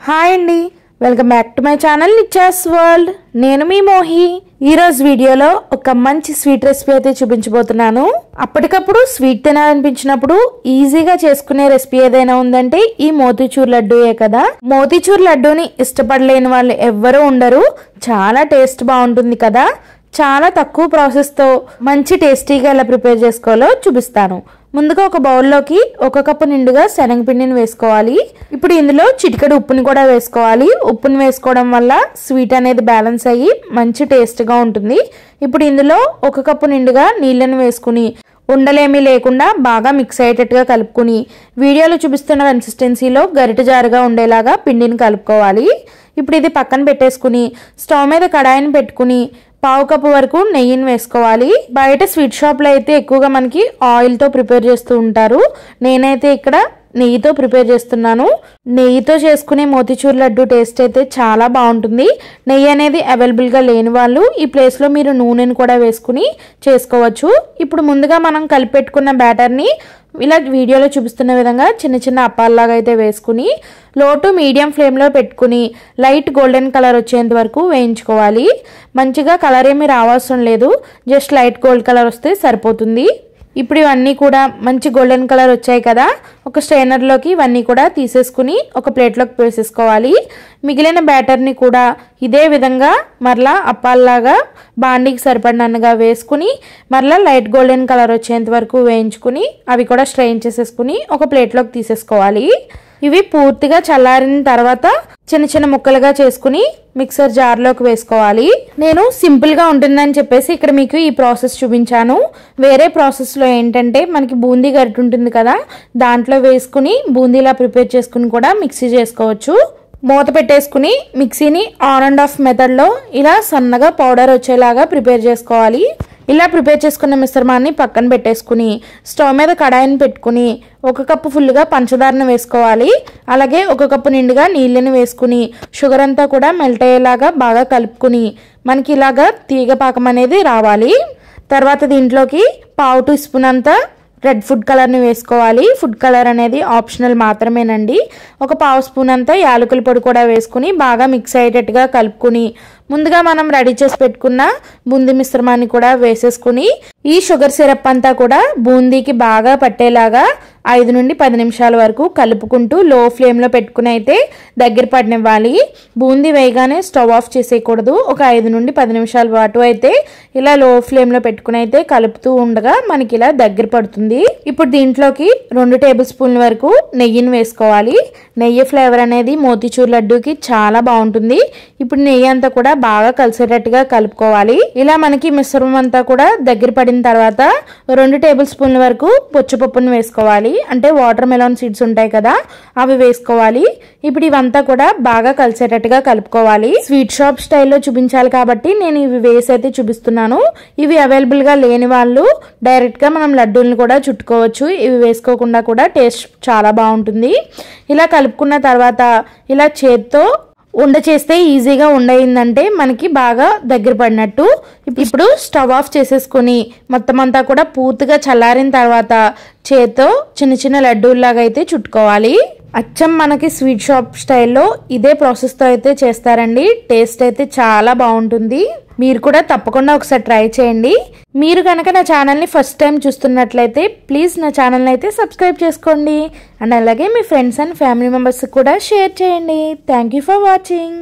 Hi అండి, welcome back to my channel Nicha's world. నేను మీ మోహి. ఈ రోజు వీడియోలో ఒక మంచి స్వీట్ రెసిపీ అయితే చూపించబోతున్నాను. అప్పటికప్పుడు స్వీట్ తినాలనిపించినప్పుడు ఈజీగా చేసుకునే రెసిపీ ఏదైనా ఉందంటే ఈ మోతీచూర్ లడ్డూయే కదా. మోతీచూర్ లడ్డూని ఇష్టపడలేని వాళ్ళు ఎవ్వరూ ఉండరు. చాలా టేస్ట్ బాగుంటుంది కదా. చాలా తక్కువ ప్రాసెస్తో మంచి టేస్టీగా ఎలా ప్రిపేర్ చేసుకోవాలో చూపిస్తాను. ముందుగా ఒక బౌల్లోకి 1 కప్పు నిండుగా శనగపిండిని వేసుకోవాలి. ఇప్పుడు ఇందులో చిటికెడు ఉప్పుని కూడా వేసుకోవాలి. ఉప్పుని వేసుకోవడం వల్ల స్వీట్ అనేది బ్యాలెన్స్ అయ్యి మంచి టేస్ట్గా ఉంటుంది. ఇప్పుడు ఇందులో 1 కప్పు నిండుగా నీళ్ళని వేసుకుని ఉండలేమీ లేకుండా బాగా మిక్స్ అయ్యేటట్టుగా కలుపుకుని వీడియోలో చూపిస్తున్న కన్సిస్టెన్సీలో గరిటె జారుగా ఉండేలాగా పిండిని కలుపుకోవాలి. ఇప్పుడు ఇది పక్కన పెట్టేసుకుని స్టవ్ మీద కడాయిని పెట్టుకుని 1/2 కప్పు వరకు నెయ్యిని వేసుకోవాలి. బయట స్వీట్ షాప్లో అయితే ఎక్కువగా మనకి ఆయిల్తో ప్రిపేర్ చేస్తూ ఉంటారు. నేనైతే ఇక్కడ నెయ్యితో ప్రిపేర్ చేస్తున్నాను. నెయ్యితో చేసుకునే మోతీచూర్ లడ్డు టేస్ట్ అయితే చాలా బాగుంటుంది. నెయ్యి అనేది అవైలబుల్గా లేని వాళ్ళు ఈ ప్లేస్లో మీరు నూనెని కూడా వేసుకుని చేసుకోవచ్చు. ఇప్పుడు ముందుగా మనం కలిపెట్టుకున్న బ్యాటర్ని ఇలా వీడియోలో చూపిస్తున్న విధంగా చిన్న చిన్న అప్పాల్లాగా అయితే వేసుకుని లో టు మీడియం ఫ్లేమ్లో పెట్టుకుని లైట్ గోల్డెన్ కలర్ వచ్చేంత వరకు వేయించుకోవాలి. మంచిగా కలర్ ఏమీ రావాల్సిన లేదు, జస్ట్ లైట్ గోల్డ్ కలర్ వస్తే సరిపోతుంది. ఇప్పుడు ఇవన్నీ కూడా మంచి గోల్డెన్ కలర్ వచ్చాయి కదా. ఒక స్ట్రైనర్లోకి ఇవన్నీ కూడా తీసేసుకుని ఒక ప్లేట్లోకి వేసేసుకోవాలి. మిగిలిన బ్యాటర్ని కూడా ఇదే విధంగా మరలా అప్పాల్లాగా బాండీకి సరిపడినట్టుగా వేసుకుని మరలా లైట్ గోల్డెన్ కలర్ వచ్చేంత వరకు వేయించుకుని అవి కూడా స్ట్రెయిన్ చేసేసుకుని ఒక ప్లేట్లోకి తీసేసుకోవాలి. ఇవి పూర్తిగా చల్లారిన తర్వాత చిన్న చిన్న ముక్కలుగా చేసుకుని మిక్సర్ జార్లోకి వేసుకోవాలి. నేను సింపుల్గా ఉంటుందని చెప్పేసి ఇక్కడ మీకు ఈ ప్రాసెస్ చూపించాను. వేరే ప్రాసెస్లో ఏంటంటే మనకి బూందీ గరిటె ఉంటుంది కదా, దాంట్లో వేసుకుని బూందీలా ప్రిపేర్ చేసుకుని కూడా మిక్సీ చేసుకోవచ్చు. మూత పెట్టేసుకుని మిక్సీని ఆన్ అండ్ ఆఫ్ మెథడ్లో ఇలా సన్నగా పౌడర్ వచ్చేలాగా ప్రిపేర్ చేసుకోవాలి. ఇలా ప్రిపేర్ చేసుకున్న మిశ్రమాన్ని పక్కన పెట్టేసుకుని స్టవ్ మీద కడాయిని పెట్టుకుని 1 కప్పు ఫుల్గా పంచదారను వేసుకోవాలి. అలాగే 1 కప్పు నిండుగా నీళ్ళని వేసుకుని షుగర్ అంతా కూడా మెల్ట్ అయ్యేలాగా బాగా కలుపుకుని మనకి ఇలాగా తీగ పాకం అనేది రావాలి. తర్వాత దీంట్లోకి 1/2 టీ స్పూన్ అంతా రెడ్ ఫుడ్ కలర్ని వేసుకోవాలి. ఫుడ్ కలర్ అనేది ఆప్షనల్ మాత్రమేనండి. 1/2 స్పూన్ అంతా యాలకుల పొడి కూడా వేసుకుని బాగా మిక్స్ అయ్యేటట్టుగా కలుపుకుని ముందుగా మనం రెడీ చేసి పెట్టుకున్న బూందీ మిశ్రమాన్ని కూడా వేసేసుకుని ఈ షుగర్ సిరప్ అంతా కూడా బూందీకి బాగా పట్టేలాగా 5 నుండి 10 నిమిషాల వరకు కలుపుకుంటూ లో ఫ్లేమ్లో పెట్టుకుని అయితే దగ్గర పడనివ్వాలి. బూందీ వేయగానే స్టవ్ ఆఫ్ చేసేయకూడదు. ఒక 5 నుండి 10 నిమిషాల పాటు అయితే ఇలా లో ఫ్లేమ్లో పెట్టుకుని అయితే కలుపుతూ ఉండగా మనకి ఇలా దగ్గర పడుతుంది. ఇప్పుడు దీంట్లోకి 2 టేబుల్ స్పూన్ల వరకు నెయ్యిని వేసుకోవాలి. నెయ్యి ఫ్లేవర్ అనేది మోతీచూర్ లడ్డూకి చాలా బాగుంటుంది. ఇప్పుడు నెయ్యి అంతా కూడా బాగా కలిసేటట్టుగా కలుపుకోవాలి. ఇలా మనకి మిశ్రమం అంతా కూడా దగ్గర పడిన తర్వాత 2 టేబుల్ స్పూన్ల వరకు పొచ్చుపప్పును వేసుకోవాలి. అంటే వాటర్ మెలాన్ సీడ్స్ ఉంటాయి కదా, అవి వేసుకోవాలి. ఇప్పుడు ఇవంతా కూడా బాగా కలిసేటట్టుగా కలుపుకోవాలి. స్వీట్ షాప్ స్టైల్లో చూపించాలి కాబట్టి నేను ఇవి వేసి అయితే చూపిస్తున్నాను. ఇవి అవైలబుల్గా లేని వాళ్ళు డైరెక్ట్గా మనం లడ్డూలను కూడా చుట్టుకోవచ్చు. ఇవి వేసుకోకుండా కూడా టేస్ట్ చాలా బాగుంటుంది. ఇలా కలుపుకున్న తర్వాత ఇలా చేత్తో ఉండ చేస్తే ఈజీగా ఉండయిందంటే మనకి బాగా దగ్గర పడినట్టు. ఇప్పుడు స్టవ్ ఆఫ్ చేసేసుకుని మొత్తం అంతా కూడా పూర్తిగా చల్లారిన తర్వాత చేత్తో చిన్న చిన్న లడ్డూల్లాగా అయితే చుట్టుకోవాలి. అచ్చం మనకి స్వీట్ షాప్ స్టైల్లో ఇదే ప్రాసెస్తో అయితే చేస్తారండి. టేస్ట్ అయితే చాలా బాగుంటుంది. మీరు కూడా తప్పకుండా ఒకసారి ట్రై చేయండి. మీరు కనుక నా ఛానల్ని ఫస్ట్ టైం చూస్తున్నట్లయితే ప్లీజ్ నా ఛానల్ని అయితే సబ్స్క్రైబ్ చేసుకోండి. అండ్ అలాగే మీ ఫ్రెండ్స్ అండ్ ఫ్యామిలీ మెంబర్స్కి కూడా షేర్ చేయండి. Thank you for watching.